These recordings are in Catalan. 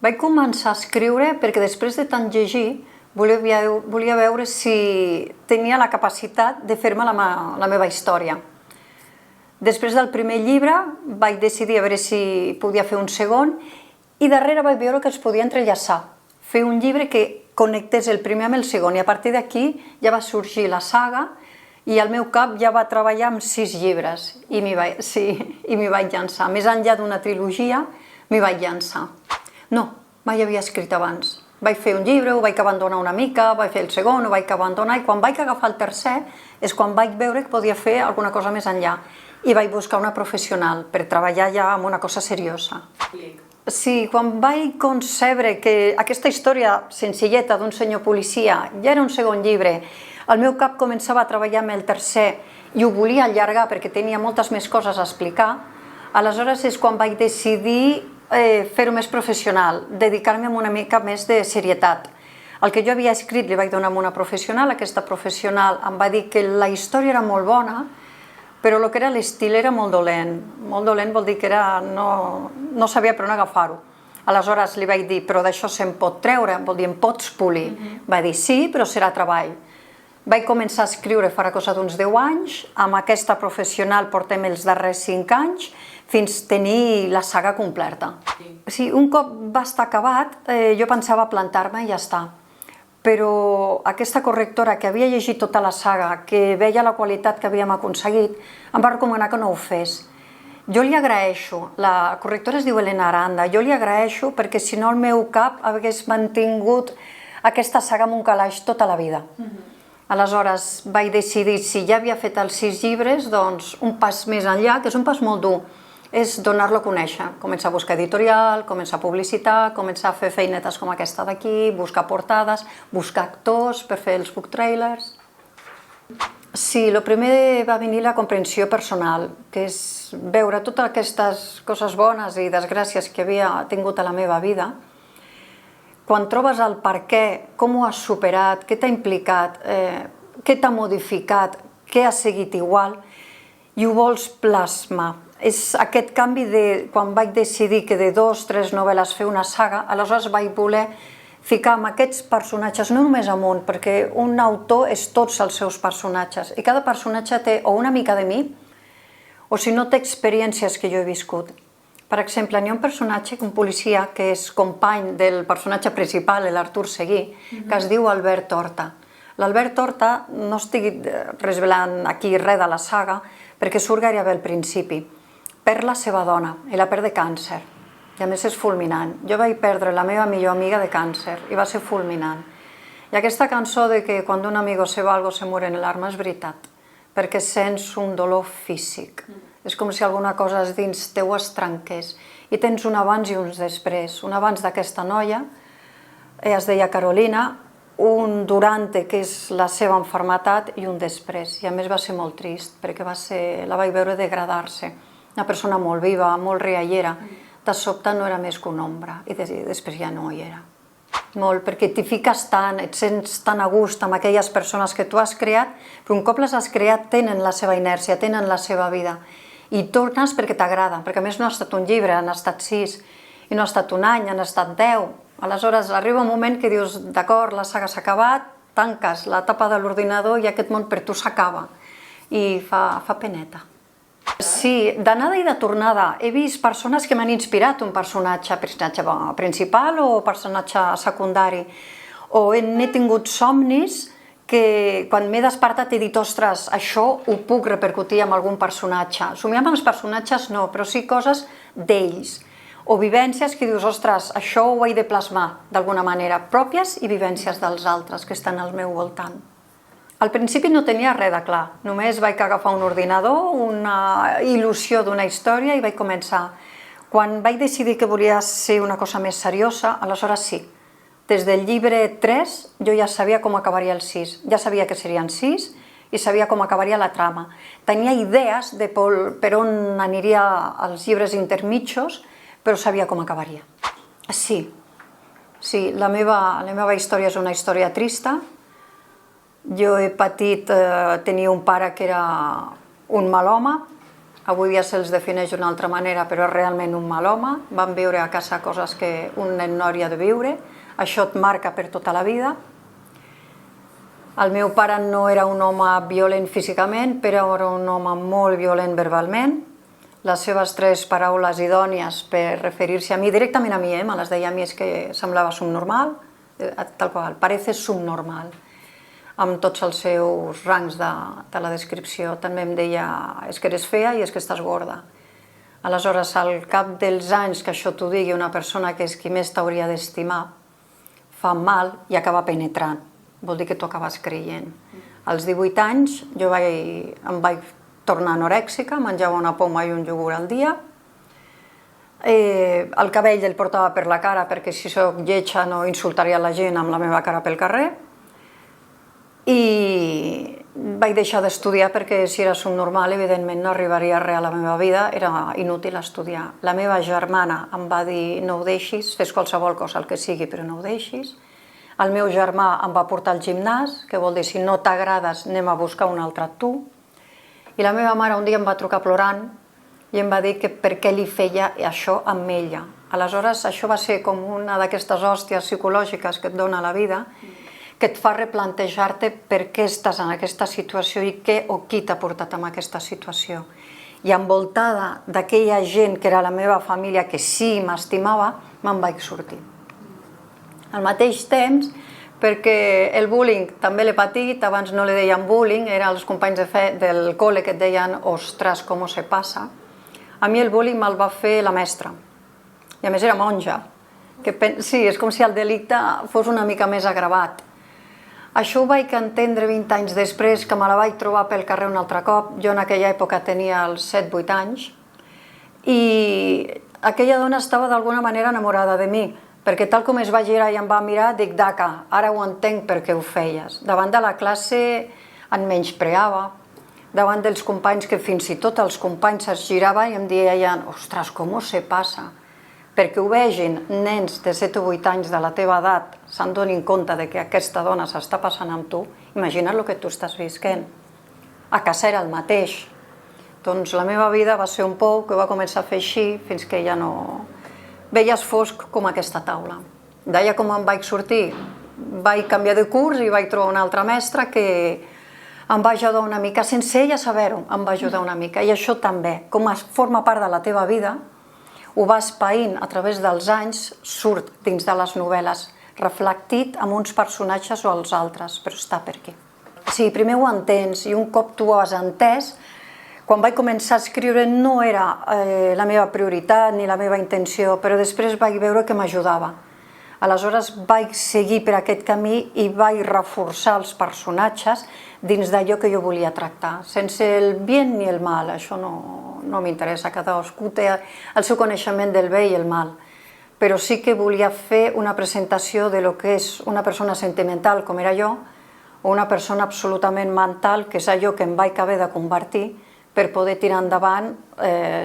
Vaig començar a escriure perquè després de tant llegir volia veure si tenia la capacitat de fer-me la meva història. Després del primer llibre vaig decidir a veure si podia fer un segon i darrere vaig veure que es podia entrellaçar, fer un llibre que connectés el primer amb el segon, i a partir d'aquí ja va sorgir la saga i al meu cap ja va treballar amb 6 llibres i m'hi vaig llançar. Més enllà d'una trilogia, m'hi vaig llançar. No, mai havia escrit abans. Vaig fer un llibre, ho vaig abandonar una mica, vaig fer el segon, ho vaig abandonar, i quan vaig agafar el tercer és quan vaig veure que podia fer alguna cosa més enllà. I vaig buscar una professional per treballar ja amb una cosa seriosa. Sí, quan vaig concebre que aquesta història senzilleta d'un senyor policia ja era un segon llibre, el meu cap començava a treballar amb el tercer i ho volia allargar perquè tenia moltes més coses a explicar, aleshores és quan vaig decidir fer-ho més professional, dedicar-me amb una mica més de serietat. El que jo havia escrit li vaig donar a una professional, aquesta professional em va dir que la història era molt bona, però el que era l'estil era molt dolent. Molt dolent vol dir que no sabia per on agafar-ho. Aleshores li vaig dir, però d'això se'n pot treure, vol dir, em pots polir. Va dir, sí, però serà treball. Vaig començar a escriure farà cosa d'uns 10 anys, amb aquesta professional portem els darrers 5 anys, fins tenir la saga completa. Sí, un cop va estar acabat, jo pensava plantar-me i ja està. Però aquesta correctora que havia llegit tota la saga, que veia la qualitat que havíem aconseguit, em va recomanar que no ho fes. Jo li agraeixo, la correctora es diu Elena Aranda, jo li agraeixo perquè si no el meu cap hagués mantingut aquesta saga amb un calaix tota la vida. Aleshores vaig decidir, si ja havia fet els 6 llibres, doncs un pas més enllà, que és un pas molt dur, és donar-lo a conèixer, començar a buscar editorial, començar a publicitar, començar a fer feinetes com aquesta d'aquí, buscar portades, buscar actors per fer els book trailers. Sí, el primer va venir la comprensió personal, que és veure totes aquestes coses bones i desgràcies que havia tingut a la meva vida. Quan trobes el per què, com ho has superat, què t'ha implicat, què t'ha modificat, què ha seguit igual, i ho vols plasmar. És aquest canvi de quan vaig decidir que de 2 o 3 novel·les fer una saga, aleshores vaig voler ficar amb aquests personatges, no només amb un, perquè un autor és tots els seus personatges, i cada personatge té o una mica de mi, o si no té experiències que jo he viscut. Per exemple, hi ha un personatge, un policia, que és company del personatge principal, l'Artur Seguí, que es diu Albert Horta. L'Albert Horta, no estic revelant aquí res de la saga, perquè surt gairebé al principi. Perd la seva dona, i la perd de càncer, i a més és fulminant. Jo vaig perdre la meva millor amiga de càncer, i va ser fulminant. I aquesta cançó de que quan un amigo se va algo se muere en el alma és veritat, perquè sents un dolor físic. És com si alguna cosa dins teu es trenqués, i tens un abans i un després. Un abans d'aquesta noia, es deia Carolina, un durante, que és la seva malaltia, i un després. I a més va ser molt trist, perquè la vaig veure degradar-se. Una persona molt viva, molt riallera, de sobte no era més que una ombra, i després ja no hi era. Molt, perquè t'hi fiques tant, et sents tan a gust amb aquelles persones que tu has creat, però un cop les has creat tenen la seva inèrcia, tenen la seva vida, i tornes perquè t'agrada, perquè a més no ha estat un llibre, han estat 6, i no ha estat un any, han estat 10. Aleshores arriba un moment que dius, d'acord, la saga s'ha acabat, tanques la tapa de l'ordinador i aquest món per tu s'acaba, i fa peneta. Sí, d'anada i de tornada he vist persones que m'han inspirat, un personatge principal o personatge secundari, o n'he tingut somnis que quan m'he despertat he dit, ostres, això ho puc repercutir amb algun personatge. Somiar amb els personatges no, però sí coses d'ells, o vivències que dius, ostres, això ho he de plasmar d'alguna manera, pròpies i vivències dels altres que estan al meu voltant. Al principi no tenia res de clar, només vaig agafar un ordinador, una il·lusió d'una història i vaig començar. Quan vaig decidir que volia ser una cosa més seriosa, aleshores sí. Des del llibre 3 jo ja sabia com acabaria el 6, ja sabia que serien 6 i sabia com acabaria la trama. Tenia idees de per on aniria els llibres intermitjos, però sabia com acabaria. Sí, la meva història és una història trista. Jo he patit tenir un pare que era un mal home, avui dia se'ls defineix d'una altra manera, però és realment un mal home, van viure a casa coses que un nen no hauria de viure, això et marca per tota la vida. El meu pare no era un home violent físicament, però era un home molt violent verbalment. Les seves 3 paraules idònies per referir-se a mi, directament a mi, me les deia a mi, és que semblava subnormal, tal qual, parece subnormal, amb tots els seus rangs de la descripció. També em deia, és que eres fea i és que estàs gorda. Aleshores, al cap dels anys que això t'ho digui una persona que és qui més t'hauria d'estimar, fa mal i acaba penetrant. Vol dir que t'ho acabes creient. Als 18 anys jo em vaig tornar anorèxica, menjava una poma i un iogurt al dia. El cabell el portava per la cara perquè si soc lletja no insultaria la gent amb la meva cara pel carrer. I vaig deixar d'estudiar perquè si era subnormal evidentment no arribaria res a la meva vida, era inútil estudiar. La meva germana em va dir no ho deixis, fes qualsevol cosa, el que sigui, però no ho deixis. El meu germà em va portar al gimnàs, que vol dir si no t'agrades anem a buscar un altre tu. I la meva mare un dia em va trucar plorant i em va dir que per què li feia això amb ella. Aleshores això va ser com una d'aquestes hòsties psicològiques que et dona la vida, que et fa replantejar-te per què estàs en aquesta situació i què o qui t'ha portat en aquesta situació. I envoltada d'aquella gent que era la meva família, que sí m'estimava, me'n vaig sortir. Al mateix temps, perquè el bullying també l'he patit, abans no li deien bullying, eren els companys del col·le que et deien ostres, com se passa. A mi el bullying me'l va fer la mestra, i a més era monja. Sí, és com si el delicte fos una mica més agravat. Això ho vaig entendre 20 anys després, que me la vaig trobar pel carrer un altre cop. Jo en aquella època tenia els 7-8 anys, i aquella dona estava d'alguna manera enamorada de mi, perquè tal com es va girar i em va mirar, dic, Daca, ara ho entenc per què ho feies. Davant de la classe em menyspreava, davant dels companys, que fins i tot els companys es giraven i em deien, ostres, com se passa? Perquè ho vegin nens de 7 o 8 anys de la teva edat, se'n donin compte que aquesta dona s'està passant amb tu, imagina't el que tu estàs visquent. A casa era el mateix. Doncs la meva vida va ser un pou que va començar a fer així fins que ja no... Veies fosc com aquesta taula. D'allà com em vaig sortir, vaig canviar de curs i vaig trobar una altra mestra que em va ajudar una mica, sense ella saber-ho, em va ajudar una mica. I això també, com forma part de la teva vida, ho vas paint a través dels anys, surt dins de les novel·les, reflectit amb uns personatges o els altres, però està per aquí. Sí, primer ho entens, i un cop tu ho has entès, quan vaig començar a escriure no era la meva prioritat ni la meva intenció, però després vaig veure que m'ajudava. Aleshores vaig seguir per aquest camí i vaig reforçar els personatges dins d'allò que jo volia tractar, sense el bien ni el mal, això no m'interessa, cadascú té el seu coneixement del bé i el mal, però sí que volia fer una presentació de lo que és una persona sentimental com era jo, o una persona absolutament mental, que és allò que em vaig haver de convertir per poder tirar endavant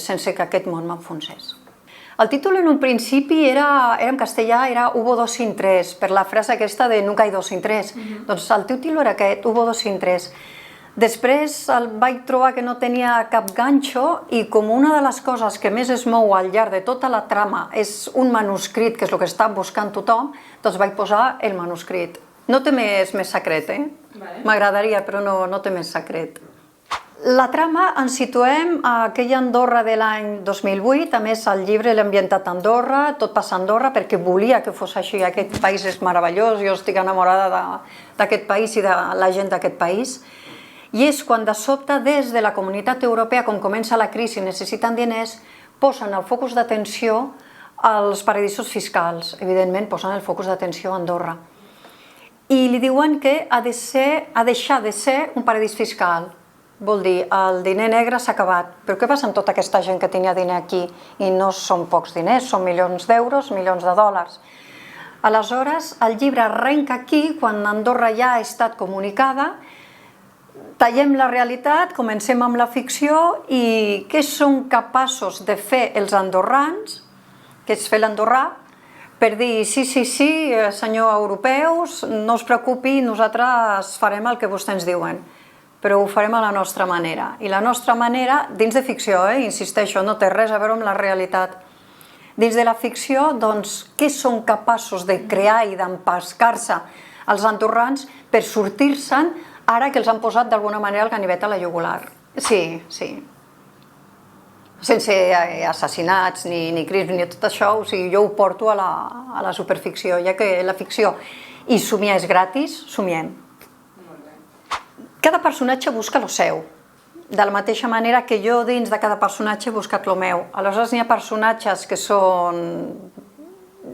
sense que aquest món m'enfonsés. El títol en un principi era en castellà, era Hubo dos sin tres, per la frase aquesta de nunca hay dos sin tres. Doncs el títol era aquest, Hubo dos sin tres. Després el vaig trobar que no tenia cap ganxo i com una de les coses que més es mou al llarg de tota la trama és un manuscrit, que és el que està buscant tothom, doncs vaig posar el manuscrit. No té més secret, M'agradaria, però no té més secret. La trama ens situem a aquella Andorra de l'any 2008, a més el llibre l'he ambientat a Andorra, tot passa a Andorra perquè volia que fos així, aquest país és meravellós, jo estic enamorada d'aquest país i de la gent d'aquest país. I és quan de sobte des de la Comunitat Europea, com comença la crisi i necessiten diners, posen el focus d'atenció als paradisos fiscals, evidentment posen el focus d'atenció a Andorra. I li diuen que ha de deixar de ser un paradís fiscal. Vol dir, el diner negre s'ha acabat. Però què passa amb tota aquesta gent que tenia diner aquí? I no són pocs diners, són milions d'euros, milions de dòlars. Aleshores, el llibre arrenca aquí, quan Andorra ja ha estat comunicada, tallem la realitat, comencem amb la ficció i què són capaços de fer els andorrans, que és fer l'andorrà, per dir, sí, senyor europeus, no us preocupi, nosaltres farem el que vostès ens diuen. però ho farem a la nostra manera. I la nostra manera, dins de ficció, insisteixo, no té res a veure amb la realitat. Dins de la ficció, doncs, què són capaços de crear i d'empascar-se els andorrans per sortir-se'n ara que els han posat d'alguna manera el ganivet a la jugular? Sí, sí. Sense assassinats, ni crims, ni tot això, o sigui, jo ho porto a la superficció, ja que la ficció i somiar és gratis, somiem. Cada personatge busca lo seu, de la mateixa manera que jo dins de cada personatge he buscat lo meu. Aleshores n'hi ha personatges que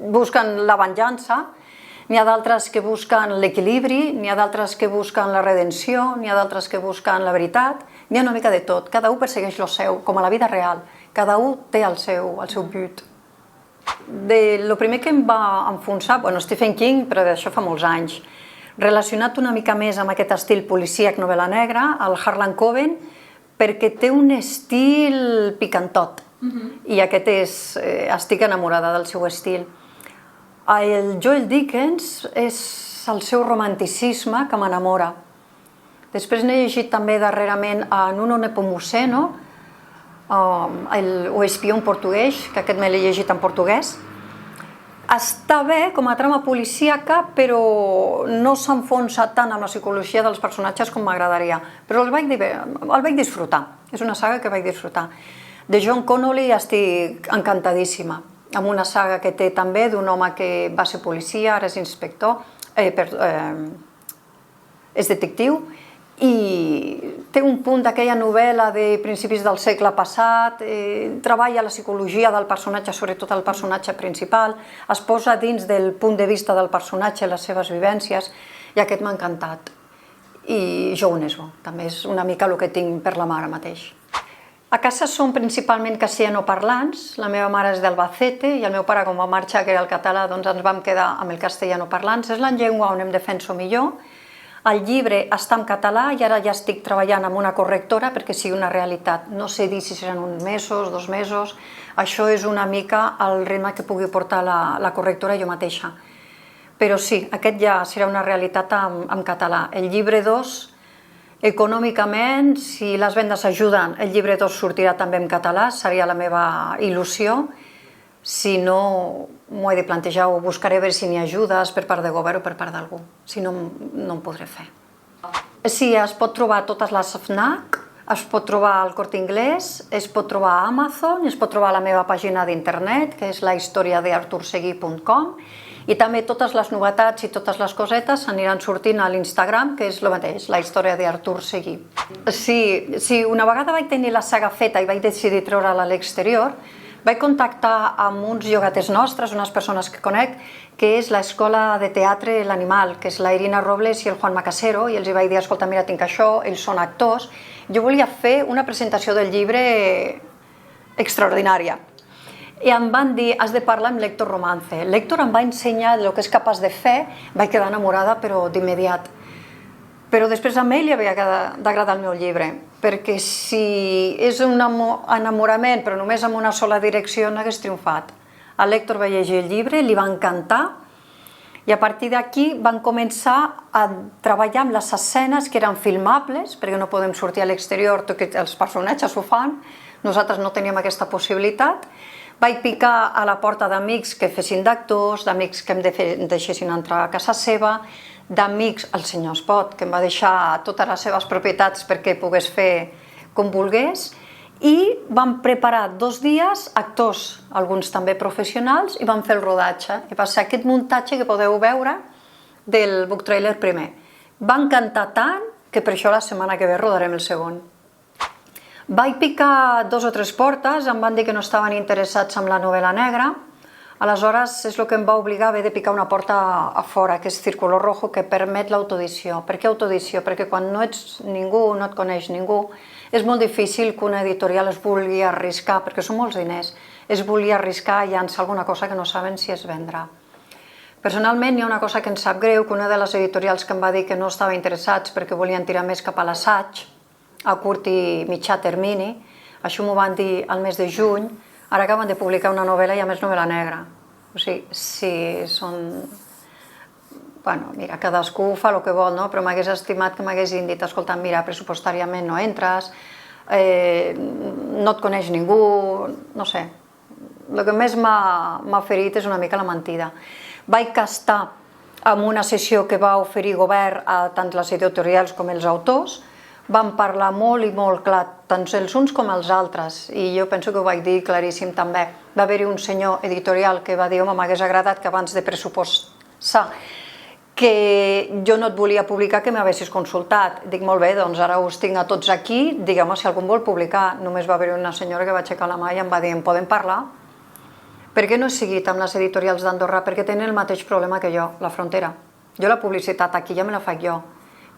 busquen la venjança, n'hi ha d'altres que busquen l'equilibri, n'hi ha d'altres que busquen la redenció, n'hi ha d'altres que busquen la veritat, n'hi ha una mica de tot, cada un persegueix lo seu, com a la vida real, cada un té el seu but. El primer que em va enfonsar, Stephen King, però d'això fa molts anys, relacionat una mica més amb aquest estil policíac novel·la negra, el Harlan Coben, perquè té un estil picantot, i aquest estic enamorada del seu estil. El Joel Dickens és el seu romanticisme que m'enamora. Després n'he llegit també darrerament a Nuno Nepomuceno, o Espió en portuguès, que aquest me l'he llegit en portuguès. Està bé com a trama policíaca, però no s'enfonsa tant amb la psicologia dels personatges com m'agradaria. Però el vaig disfrutar, és una saga que vaig disfrutar. De John Connolly estic encantadíssima, amb una saga que té també d'un home que va ser policia, ara és inspector, és detectiu, i té un punt d'aquella novel·la de principis del segle passat, treballa la psicologia del personatge, sobretot el personatge principal, es posa dins del punt de vista del personatge, les seves vivències, i aquest m'ha encantat. I Jo Onesbo, també és una mica el que tinc per la mà ara mateix. A casa som principalment castellanoparlants, la meva mare és d'Albacete i el meu pare, com va marxar, que era el català, doncs ens vam quedar amb el castellanoparlants. És la llengua on em defenso millor. El llibre està en català i ara ja estic treballant amb una correctora perquè sigui una realitat. No sé dir si seran uns mesos, 2 mesos. Això és una mica el ritme que pugui portar la correctora jo mateixa. Però sí, aquest ja serà una realitat en català. El llibre 2, econòmicament, si les vendes ajuden, el llibre 2 sortirà també en català, seria la meva il·lusió. Si no, m'ho he de plantejar, o buscaré a veure si n'hi ha ajudes per part de govern o per part d'algú. Si no, no ho podré fer. Sí, es pot trobar totes les FNAC, es pot trobar al Corte Inglés, es pot trobar a Amazon, es pot trobar a la meva pàgina d'internet, que és lahistoriadeartursegui.com, i també totes les novetats i totes les cosetes aniran sortint a l'Instagram, que és el mateix, la història d'Artur Seguí. Sí, una vegada vaig tenir la saga feta i vaig decidir treure-la a l'exterior, vaig contactar amb uns llogaters nostres, unes persones que conec, que és l'Escola de Teatre L'Animal, que és la Irina Robles i el Juan Macasero, i els vaig dir, escolta, mira, tinc això, ells són actors, jo volia fer una presentació del llibre extraordinària. I em van dir, has de parlar amb l'Héctor Romance. L'Héctor em va ensenyar el que és capaç de fer, vaig quedar enamorada, però d'immediat. Però després a ell li havia d'agradar el meu llibre, perquè si és un enamorament, però només amb una sola direcció, no hagués triomfat. L'Héctor va llegir el llibre, li va encantar, i a partir d'aquí van començar a treballar amb les escenes que eren filmables, perquè no podem sortir a l'exterior, tot que els personatges ho fan, nosaltres no teníem aquesta possibilitat. Vaig picar a la porta d'amics que fessin d'actors, d'amics que em deixessin entrar a casa seva, d'amics, el senyor Espot, que em va deixar totes les seves propietats perquè pogués fer com volgués, i vam preparar 2 dies, actors, alguns també professionals, i vam fer el rodatge. I va ser aquest muntatge que podeu veure del book trailer primer. Va encantar tant que per això la setmana que ve rodarem el segon. Vaig picar 2 o 3 portes, em van dir que no estaven interessats en la novel·la negra. Aleshores és el que em va obligar a haver de picar una porta a fora, que és Círculo Rojo, que permet l'autodició. Per què autodició? Perquè quan no ets ningú, no et coneix ningú, és molt difícil que una editorial es vulgui arriscar, perquè són molts diners, es vulgui arriscar a llançar alguna cosa que no saben si es vendrà. Personalment hi ha una cosa que em sap greu, que una de les editorials que em va dir que no estava interessats perquè volien tirar més cap a l'assaig, a curt i mitjà termini, això m'ho van dir al mes de juny. Ara acaben de publicar una novel·la i a més novel·la negra. O sigui, sí, són bueno, mira, cadascú fa el que vol, no? Però m'hagués estimat que m'haguessin dit, escolta, mira, pressupostàriament no entres, no et coneix ningú, no sé. El que més m'ha ferit és una mica la mentida. Vaig estar en una sessió que va oferir govern a tant les editorials com els autors, van parlar molt i molt clar, tant els uns com els altres, i jo penso que ho vaig dir claríssim també. Va haver-hi un senyor editorial que va dir, home, m'hagués agradat que abans de pressupostar que jo no et volia publicar, que m'haguessis consultat. Dic, molt bé, doncs ara us tinc a tots aquí, digueu-me si algú vol publicar. Només va haver una senyora que va aixecar la mà i em va dir, en podem parlar? Per què no he seguit amb les editorials d'Andorra? Perquè tenen el mateix problema que jo, la frontera. Jo la publicitat aquí ja me la faig jo,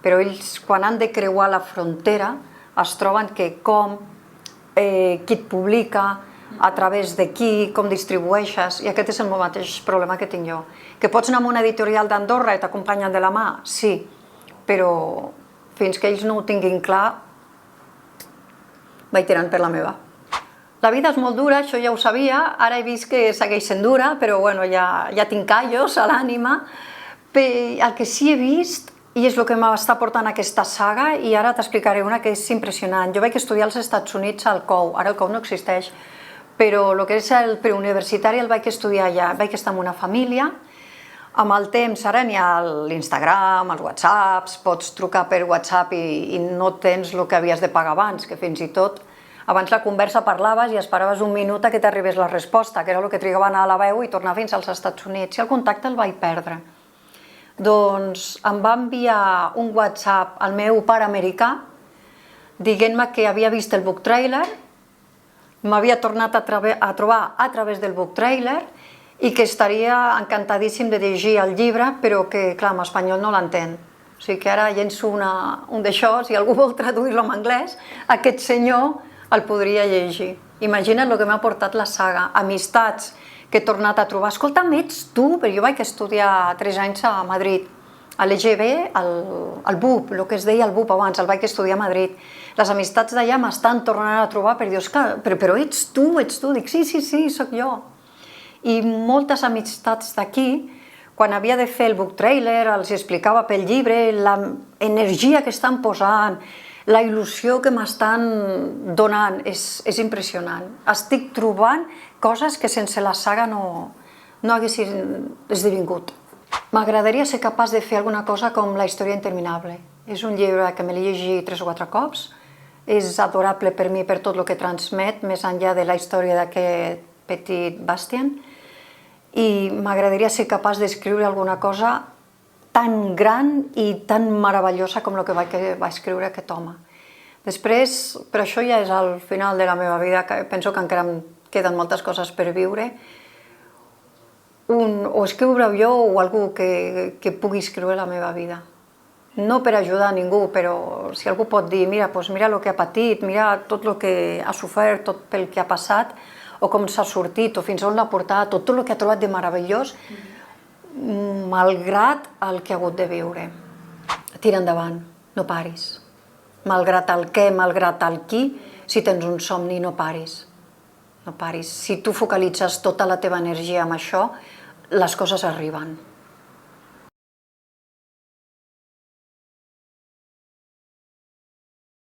però ells quan han de creuar la frontera es troben que qui et publica, a través de qui, com distribueixes, i aquest és el mateix problema que tinc jo. Que pots anar a una editorial d'Andorra i t'acompanyen de la mà? Sí, però fins que ells no ho tinguin clar, vaig tirant per la meva. La vida és molt dura, això ja ho sabia, ara he vist que segueix sent dura, però bueno, ja tinc callos a l'ànima. El que sí he vist, i és el que m'està portant aquesta saga, i ara t'explicaré una que és impressionant. Jo vaig estudiar als Estats Units al COU, ara el COU no existeix, però el que és el preuniversitari el vaig estudiar allà. Vaig estar en una família, amb el temps ara n'hi ha l'Instagram, els WhatsApps, pots trucar per WhatsApp i no tens el que havies de pagar abans, que fins i tot abans la conversa parlaves i esperaves un minut que t'arribés la resposta, que era el que trigava a anar a la veu i tornar fins als Estats Units, i el contacte el vaig perdre. Doncs em va enviar un WhatsApp al meu pare americà dient-me que havia vist el book trailer, m'havia tornat a trobar a través del book trailer i que estaria encantadíssim de llegir el llibre, però que, clar, en espanyol no l'entén. O sigui que ara llenço un d'això, si algú vol traduir-lo en anglès, aquest senyor el podria llegir. Imagina't el que m'ha portat la saga, amistats que he tornat a trobar. Escolta'm, ets tu? Perquè jo vaig estudiar 3 anys a Madrid, a l'EGB, al BUP, el que es deia el BUP abans, el vaig estudiar a Madrid. Les amistats d'allà m'estan tornant a trobar per dir, Òscar, però ets tu? Dic, sí, sóc jo. I moltes amistats d'aquí, quan havia de fer el book trailer, els explicava pel llibre, l'energia que estan posant, la il·lusió que m'estan donant, és impressionant. Estic trobant coses que sense la saga no haguessin esdevingut. M'agradaria ser capaç de fer alguna cosa com La història interminable. És un llibre que me l'he llegit 3 o 4 cops. És adorable per mi per tot el que transmet, més enllà de la història d'aquest petit Bastien. I m'agradaria ser capaç d'escriure alguna cosa tan gran i tan meravellosa com el que va escriure aquest home. Després, però això ja és al final de la meva vida, que penso que encara em queden moltes coses per viure, o escriure jo o algú que pugui escriure la meva vida. No per ajudar a ningú, però si algú pot dir, mira el que ha patit, mira tot el que ha sofert, tot pel que ha passat, o com s'ha sortit, o fins on l'ha portat, tot el que ha trobat de meravellós, malgrat el que ha hagut de viure. Tira endavant, no paris. Malgrat el què, malgrat el qui, si tens un somni, no paris. No paris. Si tu focalitzes tota la teva energia en això, les coses arriben.